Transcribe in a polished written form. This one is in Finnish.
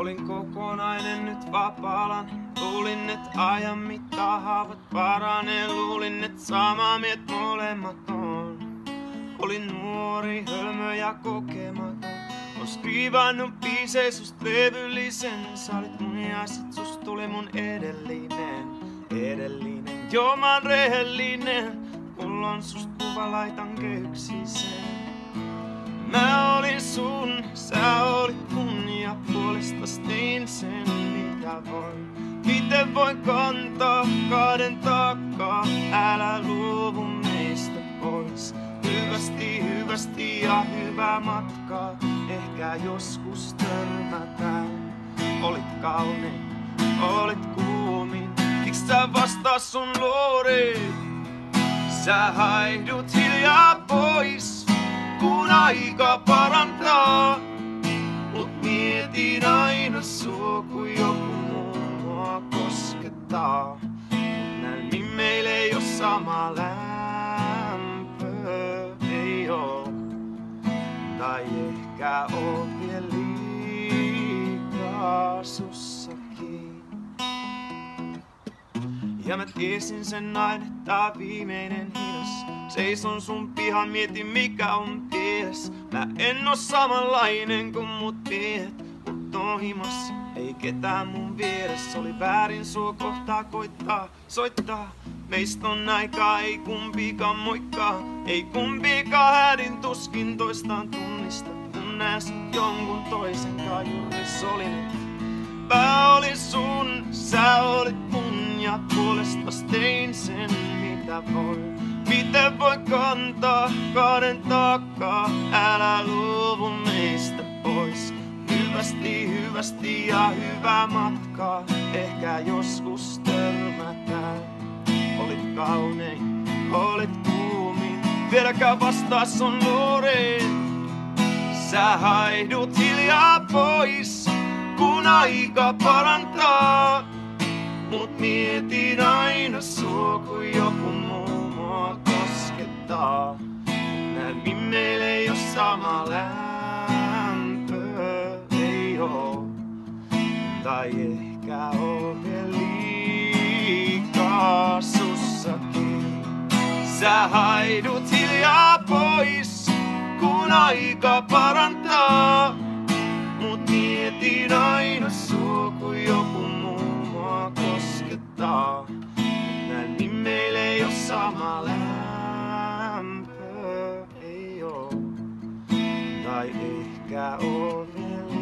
Olin kokonainen nyt vapaalla. Luulin, et ajan mittaa haavat paranee. Luulin, et samaa miet molemmat on. Olin nuori, hölmö ja kokematon. On skriivannut biisei sust levyllisen. Sä olit mun ja sit sust tuli mun edellinen. Joo mä oon rehellinen. Mulla on sust kuva, laitan kehyksiseen. Mä olin sun, sä olit mun ja puolestas tein sen mitä voin. Miten voin kantaa kahden taakkaa, älä luovu meistä pois. Hyvästi ja hyvää matkaa, ehkä joskus törmätään. Olit kaunein, olit kuumin, miks sä vastaa sun luuriin? Sä haihdut hiljaa pois, kun aika parantaa. Mut mietin aina sua, kun joku muu mua koskettaa. Mut näin meillä ei oo sama lämpö, ei oo. Tai ehkä oo vielä liikaa sussakin. Ja mä tiesin sen aina, että tää viimeinen hidas. Seison sun pihan, mietin mikä on ties. Mä en oo samanlainen kuin mut tiet. Mut on himas, ei ketään mun vieressä. Oli väärin sua kohtaa koittaa soittaa. Meistä on aikaa, ei kumpikaan moikkaa. Ei kumpikaan hädin tuskin toistaan tunnista. Kun näes jonkun toisen juuris olin. Mä olin sun, sä olit mun ja puolestas tein sen mitä voin. Miten voi kantaa kahden taakkaa, älä luovu meistä pois. Hyvästi ja hyvää matkaa, ehkä joskus törmätään. Olit kaunein, olit kuumin, vieläkään vastaa sun luuriin. Sä haihdut hiljaa pois, kun aika parantaa. Mut mietin aina sua, kun joku muu mua koskettaa. Näin meillä ei oo sama lämpö, ei oo. Tai ehkä oo vielä liikaa sussakin. Sä haidut hiljaa pois, kun aika parantaa. Mut mietin aina sua, kun joku muu mua koskettaa. Näin meillä ei oo sama lämpö, ei oo. Tai ehkä oo vielä